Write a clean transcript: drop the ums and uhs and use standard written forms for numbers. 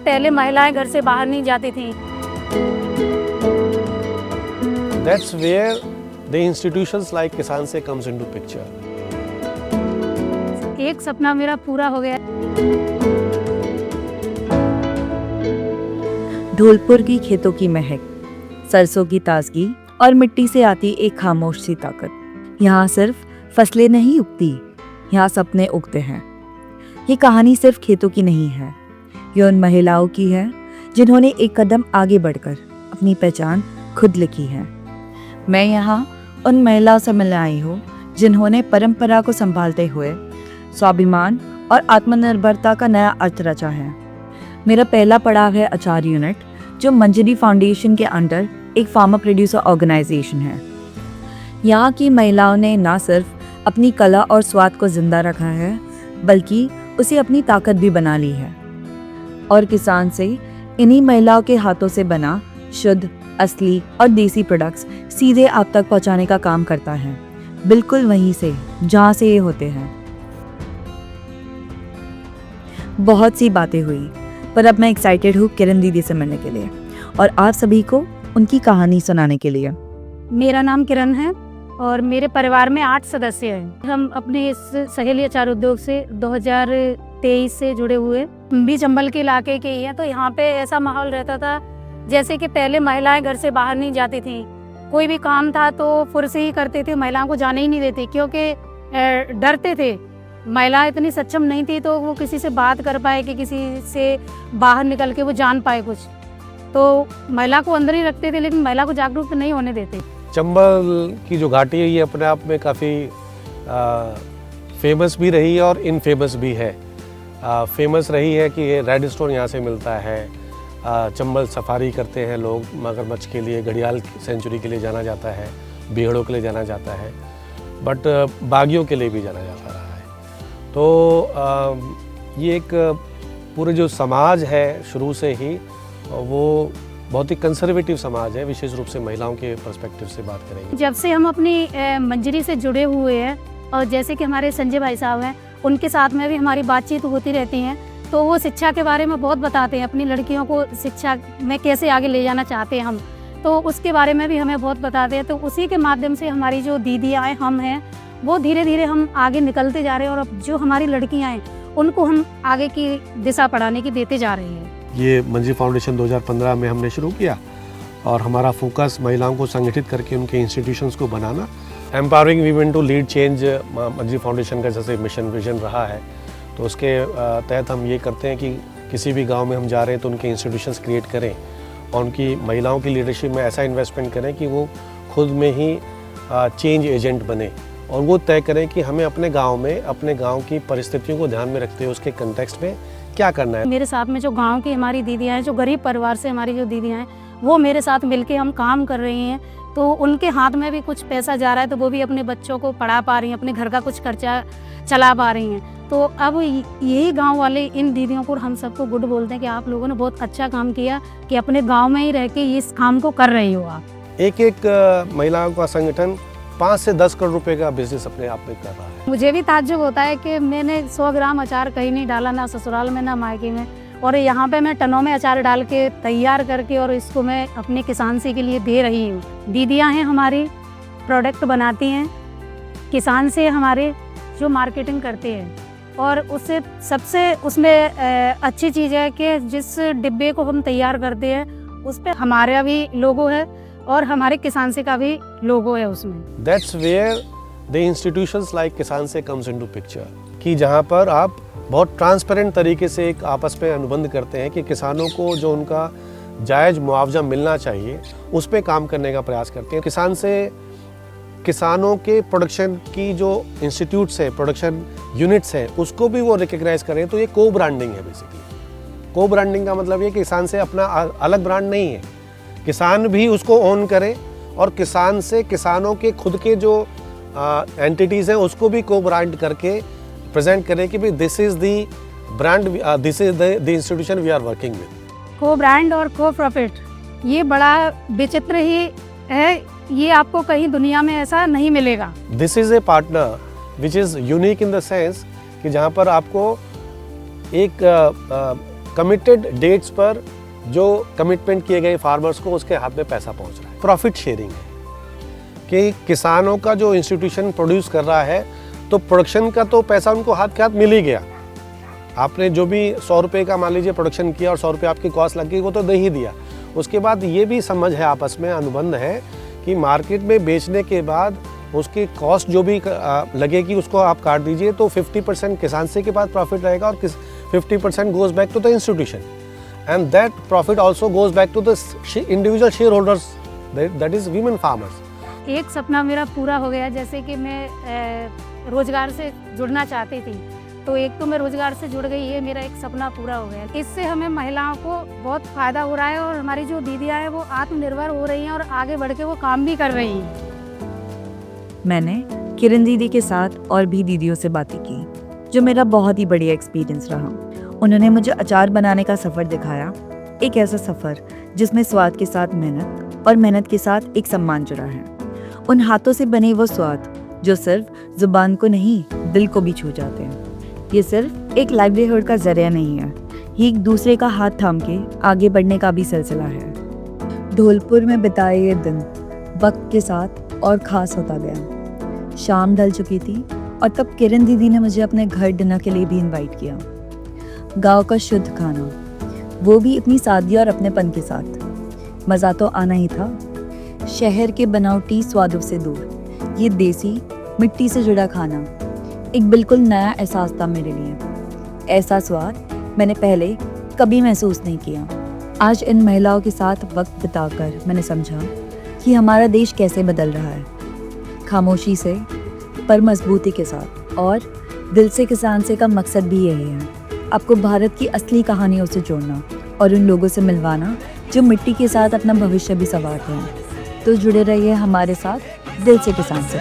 पहले महिलाएं घर से बाहर नहीं जाती थी। That's where the institutions like किसान से comes into picture. एक सपना मेरा पूरा हो गया। धौलपुर की खेतों की महक, सरसों की ताजगी और मिट्टी से आती एक खामोश सी ताकत। यहाँ सिर्फ फसलें नहीं उगती, यहाँ सपने उगते हैं। ये कहानी सिर्फ खेतों की नहीं है, ये उन महिलाओं की है जिन्होंने एक कदम आगे बढ़कर अपनी पहचान खुद लिखी है। मैं यहाँ उन महिलाओं से मिलने आई हूँ जिन्होंने परंपरा को संभालते हुए स्वाभिमान और आत्मनिर्भरता का नया अर्थ रचा है। मेरा पहला पड़ाव है अचार यूनिट, जो मंजरी फाउंडेशन के अंडर एक फार्मर प्रोड्यूसर ऑर्गेनाइजेशन है। यहाँ की महिलाओं ने न सिर्फ अपनी कला और स्वाद को जिंदा रखा है, बल्कि उसे अपनी ताकत भी बना ली है। और किसान से इन्हीं महिलाओं के हाथों से बना शुद्ध, असली और देसी प्रोडक्ट्स सीधे आप तक पहुँचाने का काम करता है, बिल्कुल वहीं से जहाँ से ये होते हैं। बहुत सी बातें हुई, पर अब मैं एक्साइटेड हूँ किरण दीदी से मिलने के लिए और आप सभी को उनकी कहानी सुनाने के लिए। मेरा नाम किरण है और मेरे परिवार में 8 सदस्य हैं। हम अपने इस सहेली अचार उद्योग से 2023 से जुड़े हुए, हम भी चंबल के इलाके के ही हैं। तो यहाँ पे ऐसा माहौल रहता था जैसे कि पहले महिलाएं घर से बाहर नहीं जाती थी। कोई भी काम था तो पुरुष ही करते थे, महिलाओं को जाने ही नहीं देते, क्योंकि डरते थे। महिला इतनी सक्षम नहीं थी तो वो किसी से बात कर पाए कि किसी से बाहर निकल के वो जान पाए कुछ। तो महिला को अंदर ही रखते थे, लेकिन महिला को जागरूक नहीं होने देते। चंबल की जो घाटी है ये अपने आप में काफ़ी फेमस भी रही है और इनफेमस भी है। फेमस रही है कि ये रेड स्टोन यहाँ से मिलता है। चंबल सफारी करते हैं लोग, मगरमच्छ के लिए, घड़ियाल सेंचुरी के लिए जाना जाता है, भेड़ों के लिए जाना जाता है, बट बागियों के लिए भी जाना जाता रहा है। तो ये एक पूरे जो समाज है शुरू से ही वो बहुत ही कंजर्वेटिव समाज है, विशेष रूप से महिलाओं के पर्सपेक्टिव से बात करेंगे। जब से हम अपनी मंजरी से जुड़े हुए हैं, और जैसे कि हमारे संजय भाई साहब हैं, उनके साथ में भी हमारी बातचीत होती रहती है, तो वो शिक्षा के बारे में बहुत बताते हैं। अपनी लड़कियों को शिक्षा में कैसे आगे ले जाना चाहते हैं हम, तो उसके बारे में भी हमें बहुत बताते हैं। तो उसी के माध्यम से हमारी जो दीदियाँ हैं, हम हैं, वो धीरे धीरे हम आगे निकलते जा रहे हैं और अब जो हमारी लड़कियाँ हैं उनको हम आगे की दिशा पढ़ाने की देते जा रहे हैं। ये मंजरी फाउंडेशन 2015 में हमने शुरू किया और हमारा फोकस महिलाओं को संगठित करके उनके इंस्टीट्यूशंस को बनाना, empowering women to lead change Manjari foundation का जैसे मिशन विजन रहा है। तो उसके तहत हम ये करते हैं कि किसी भी गांव में हम जा रहे हैं तो उनके इंस्टीट्यूशंस क्रिएट करें और उनकी महिलाओं की लीडरशिप में ऐसा इन्वेस्टमेंट करें कि वो खुद में ही चेंज एजेंट बने और वो तय करें कि हमें अपने गांव में, अपने गांव की परिस्थितियों को ध्यान में रखते हुए उसके कंटेक्स्ट में क्या करना है। मेरे साथ में जो गांव की हमारी दीदियाँ हैं, जो गरीब परिवार से हमारी जो दीदियाँ हैं, वो मेरे साथ मिलके हम काम कर रही हैं। तो उनके हाथ में भी कुछ पैसा जा रहा है, तो वो भी अपने बच्चों को पढ़ा पा रही हैं, अपने घर का कुछ खर्चा चला पा रही हैं। तो अब यही गांव वाले इन दीदियों को हम सबको गुड बोलते हैं कि आप लोगों ने बहुत अच्छा काम किया कि अपने गाँव में ही रह के इस काम को कर रही हो आप। एक महिलाओं का संगठन 5 से 10 करोड़ रुपए का बिजनेस अपने आप में कर रहा है। मुझे भी ताज्जुब होता है कि मैंने 100 ग्राम अचार कहीं नहीं डाला, ना ससुराल में ना मायके में, और यहाँ पे मैं टनों में अचार डाल के तैयार करके और इसको मैं अपने किसान से के लिए दे रही हूँ। दीदियाँ हैं हमारी, प्रोडक्ट बनाती हैं, किसान से हमारे जो मार्केटिंग करते हैं, और उससे सबसे उसमें अच्छी चीज़ है कि जिस डिब्बे को हम तैयार करते हैं उस पर हमारा भी लोगो है और हमारे किसान से का भी लोगो है उसमें। That's where the institutions like किसान से comes into picture, कि जहाँ पर आप बहुत ट्रांसपेरेंट तरीके से एक आपस में अनुबंध करते हैं कि किसानों को जो उनका जायज़ मुआवजा मिलना चाहिए उस पर काम करने का प्रयास करते हैं। किसान से किसानों के प्रोडक्शन की जो इंस्टीट्यूट्स हैं, प्रोडक्शन यूनिट्स हैं, उसको भी वो रिकग्नाइज करें। तो ये को ब्रांडिंग है। बेसिकली को ब्रांडिंग का मतलब ये कि किसान से अपना अलग ब्रांड नहीं है, किसान भी उसको ओन करे और किसान से किसानों के खुद के जो एंटिटीज़ हैं उसको भी को ब्रांड करके प्रेजेंट करें कि भाई this is the brand, this is the institution we are working with. को ब्रांड और को प्रॉफिट, ये बड़ा विचित्र ही है, ये आपको कहीं दुनिया में ऐसा नहीं मिलेगा। This is a partner which is unique in the sense कि जहाँ पर आपको एक कमिटेड डेट्स पर जो कमिटमेंट किए गए फार्मर्स को उसके हाथ में पैसा पहुंच रहा है। प्रॉफिट शेयरिंग है कि किसानों का जो इंस्टीट्यूशन प्रोड्यूस कर रहा है तो प्रोडक्शन का तो पैसा उनको हाथ के हाथ मिल ही गया। आपने जो भी 100 रुपये का मान लीजिए प्रोडक्शन किया और 100 रुपये आपकी कॉस्ट लग गई, वो तो दे ही दिया। उसके बाद ये भी समझ है, आपस में अनुबंध है कि मार्केट में बेचने के बाद उसकी कॉस्ट जो भी लगेगी उसको आप काट दीजिए, तो 50% किसान से के पास प्रॉफिट रहेगा और 50% goes back to the institution and that profit also goes back to the individual share holders, that is women farmers. एक सपना मेरा पूरा हो गया, जैसे कि मैं रोजगार से जुड़ना चाहती थी, तो एक तो मैं रोजगार से जुड़ गई, ये मेरा एक सपना पूरा हो गया। इससे हमें महिलाओं को बहुत फायदा हो रहा है और हमारी जो दीदियाँ हैं वो आत्मनिर्भर हो रही हैं और आगे बढ़ के वो काम भी कर रही हैं। मैंने किरण दीदी के साथ और भी दीदियों से बातें की, जो मेरा बहुत ही बढ़िया एक्सपीरियंस रहा। उन्होंने मुझे अचार बनाने का सफ़र दिखाया, एक ऐसा सफ़र जिसमें स्वाद के साथ मेहनत और मेहनत के साथ एक सम्मान जुड़ा है। उन हाथों से बने वो स्वाद जो सिर्फ जुबान को नहीं, दिल को भी छू जाते हैं। ये सिर्फ एक लाइवलीहुड का जरिया नहीं है, ये एक दूसरे का हाथ थाम के आगे बढ़ने का भी सिलसिला है। धौलपुर में बिताए ये दिन वक्त के साथ और ख़ास होता गया। शाम ढल चुकी थी और तब किरण दीदी ने मुझे अपने घर डिनर के लिए भी इनवाइट किया। गांव का शुद्ध खाना, वो भी इतनी सादगी और अपनेपन के साथ। मज़ा तो आना ही था। शहर के बनावटी स्वादों से दूर ये देसी मिट्टी से जुड़ा खाना एक बिल्कुल नया एहसास था मेरे लिए। ऐसा स्वाद मैंने पहले कभी महसूस नहीं किया। आज इन महिलाओं के साथ वक्त बिताकर मैंने समझा कि हमारा देश कैसे बदल रहा है, खामोशी से पर मजबूती के साथ। और दिल से किसान से का मकसद भी यही है, आपको भारत की असली कहानियों से जोड़ना और उन लोगों से मिलवाना जो मिट्टी के साथ अपना भविष्य भी संवारते हैं। तो जुड़े रहिए हमारे साथ दिल से किसान से।